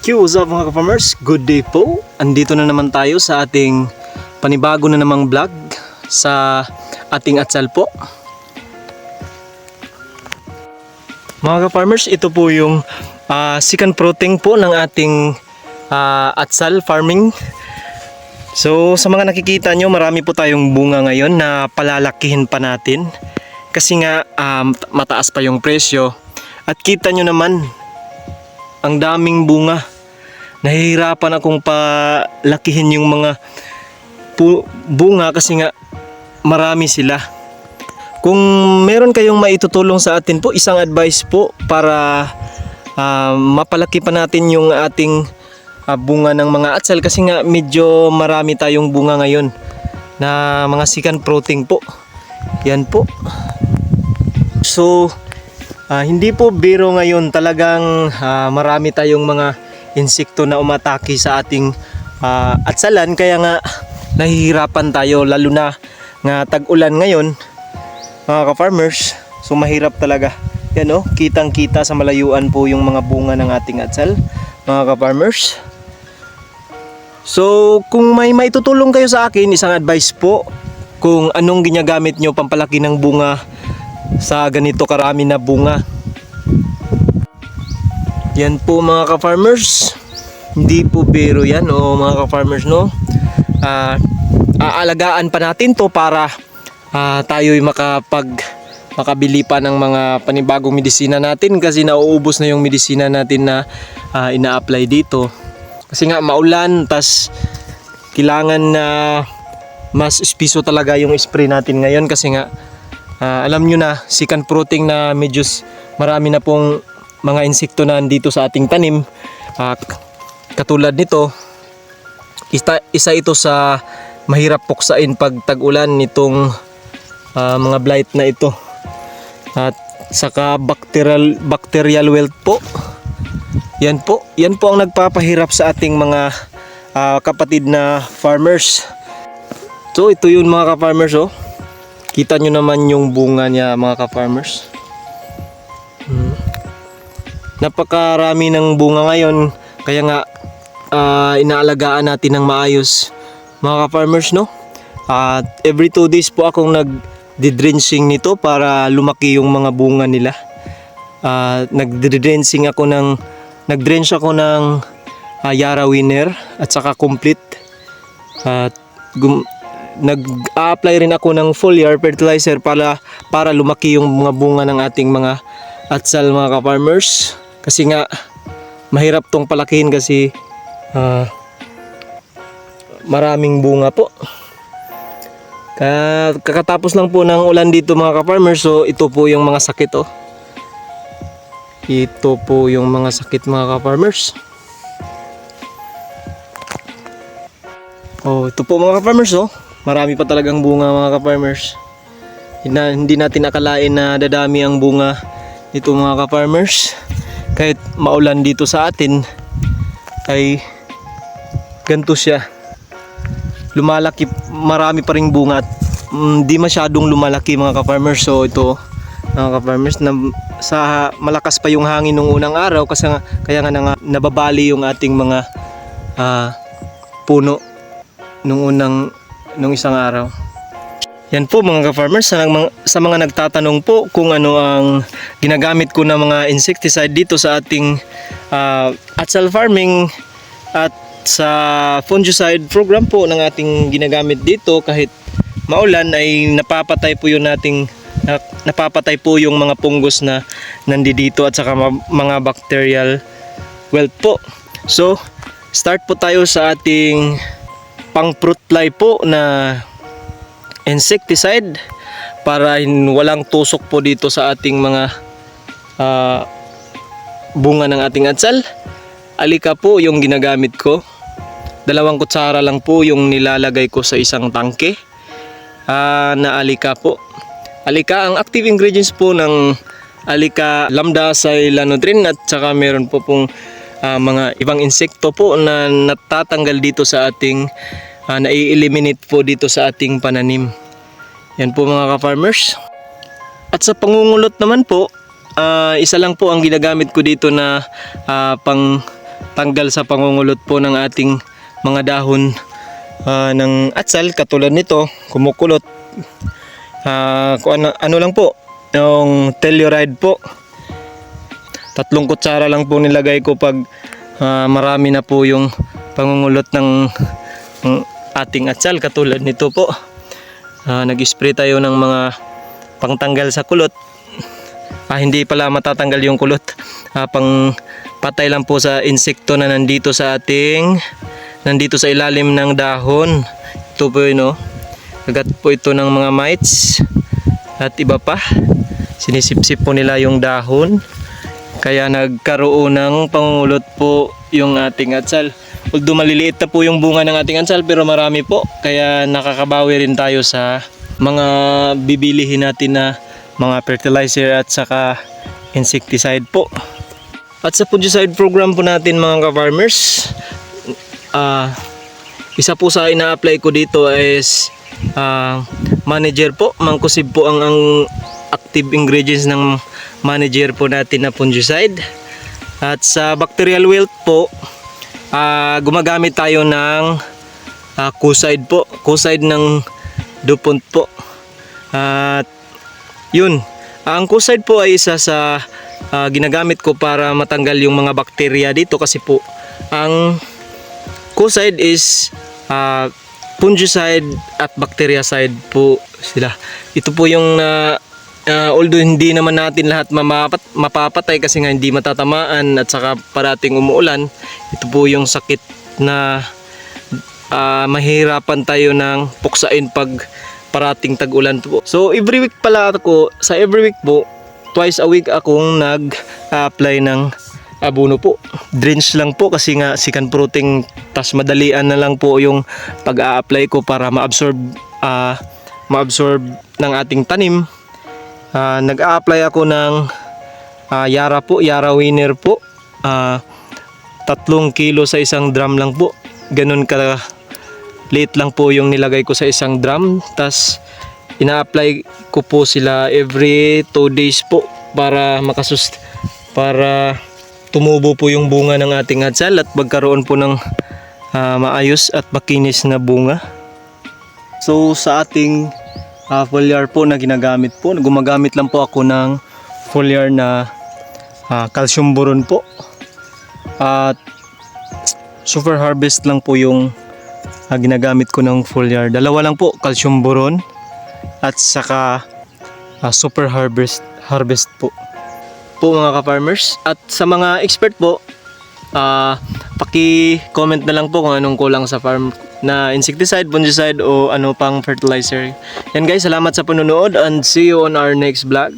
What's up mga ka-farmers? Good day po. Andito na naman tayo sa ating panibago na namang vlog sa ating atsal po. Mga ka-farmers, ito po yung second fruiting po ng ating atsal farming. So sa mga nakikita nyo, marami po tayong bunga ngayon na palalakihin pa natin. Kasi nga mataas pa yung presyo. At kita nyo naman, ang daming bunga. Nahihirapan akong palakihin yung mga bunga kasi nga marami sila. Kung meron kayong maitutulong sa atin po, isang advice po para mapalaki pa natin yung ating bunga ng mga atsal, kasi nga medyo marami tayong bunga ngayon na mga second fruiting po. Yan po. So hindi po biro ngayon, talagang marami tayong mga insekto na umatake sa ating atsalan, kaya nga nahihirapan tayo, lalo na nga tag-ulan ngayon mga ka-farmers. So mahirap talaga. Yan o, kitang kita sa malayuan po yung mga bunga ng ating atsal mga ka-farmers. So kung may maitutulong kayo sa akin, isang advice po, kung anong ginagamit nyo pampalaki ng bunga sa ganito karami na bunga. Yan po mga ka-farmers, hindi po biro yan mga ka-farmers, no? Aalagaan pa natin to para tayo'y makabili pa ng mga panibagong medisina natin, kasi nauubos na yung medisina natin na ina-apply dito. Kasi nga maulan, tas kailangan na mas espiso talaga yung spray natin ngayon, kasi nga alam nyo na, second fruiting na medyo marami na pong mga insekto na dito sa ating tanim. Katulad nito, isa ito sa mahirap puksain pag tag-ulan, nitong mga blight na ito. At saka bacterial wilt po. Yan po ang nagpapahirap sa ating mga kapatid na farmers. So ito yun mga ka-farmers, oh. Kita nyo naman yung bunga niya mga ka-farmers. Napakarami ng bunga ngayon, kaya nga inaalagaan natin ng maayos mga ka-farmers, no? Every 2 days po akong nagdi-drenching nito para lumaki yung mga bunga nila. Nagdrench ako ng Yara Winner at saka complete. Nag-a-apply rin ako ng foliar fertilizer para lumaki yung mga bunga ng ating mga atsal mga ka-farmers. Kasi nga mahirap tong palakihin kasi maraming bunga po. Kakatapos lang po ng ulan dito mga ka-farmers, so ito po yung mga sakit, oh. Ito po yung mga sakit mga ka-farmers. Oh, ito po mga ka-farmers, oh. Marami pa talagang bunga mga ka-farmers. Hindi natin akalain na dadami ang bunga nito mga ka-farmers. Kahit maulan dito sa atin ay ganito siya. Lumalaki, marami pa ring bunga at hindi masyadong lumalaki mga ka-farmers. So ito mga ka-farmers, sa malakas pa yung hangin nung unang araw, kasi kaya nga nababali yung ating mga puno nung isang araw. Yan po mga ka-farmers, sa mga nagtatanong po kung ano ang ginagamit ko na mga insecticide dito sa ating atsal farming at sa fungicide program po ng ating ginagamit dito, kahit maulan ay napapatay po yung mga fungus na nandito at saka mga bacterial wilt po. So start po tayo sa ating pang fruit fly po na insecticide para walang tusok po dito sa ating mga bunga ng ating atsal. Alika po yung ginagamit ko. 2 kutsara lang po yung nilalagay ko sa isang tangke na alika po. Alika, ang active ingredients po ng alika, lambda cylanodrin, at saka meron po pong mga ibang insekto po na natatanggal dito sa ating na-eliminate po dito sa ating pananim. Yan po mga ka-farmers. At sa pangungulot naman po, isa lang po ang ginagamit ko dito na pang tanggal sa pangungulot po ng ating mga dahon ng atsal katulad nito, kumukulot. Kung ano lang po, yung Telluride po. 3 kutsara lang po nilagay ko pag marami na po yung pangungulot ng ating atsal katulad nito po. Nag-spray tayo ng mga pangtanggal sa kulot. Hindi pala matatanggal yung kulot. Pang patay lang po sa insekto na nandito sa ilalim ng dahon. Ito po yun, kagat po ito ng mga mites at iba pa. Sinisipsip po nila yung dahon. Kaya nagkaroon ng pangungulot po yung ating atsal. Although maliliit na po yung bunga ng ating atsal pero marami po. Kaya nakakabawi rin tayo sa mga bibilihin natin na mga fertilizer at saka insecticide po. At sa fungicide program po natin mga ka-farmers, isa po sa ina-apply ko dito is manager po. Mangkusib po ang active ingredients ng manager po natin na fungicide. At sa bacterial wilt po, gumagamit tayo ng Q-side po. Q-side ng DuPont po. At yun, ang Q-side po ay isa sa ginagamit ko para matanggal yung mga bakterya dito kasi po ang Q-side is fungicide at bactericide po sila. Ito po yung although hindi naman natin lahat mapapatay kasi nga hindi matatamaan at saka parating umuulan, ito po yung sakit na mahirapan tayo ng puksain pag parating tag-ulan po. So every week pala ako, sa every week po, twice a week akong nag-apply ng abono po. Drench lang po kasi nga sikan protein, tas madalian na lang po yung pag-a-apply ko para ma-absorb ng ating tanim. Nag-a-apply ako ng Yara po, Yara Winner po. 3 kilo sa isang drum lang po. Ganun ka liit lang po yung nilagay ko sa isang drum. Tas ina-apply ko po sila every 2 days po para para tumubo po yung bunga ng ating atsal at magkaroon po ng maayos at makinis na bunga. So sa ating foliar po na ginagamit po, gumagamit lang po ako ng foliar na calcium boron po. At super harvest lang po yung ginagamit ko ng foliar. Dalawa lang po, calcium boron at saka super harvest po mga ka-farmers. At sa mga expert po, paki-comment na lang po kung anong kulang sa farm na insecticide, fungicide o ano pang fertilizer. Yan guys, salamat sa panonood and see you on our next vlog.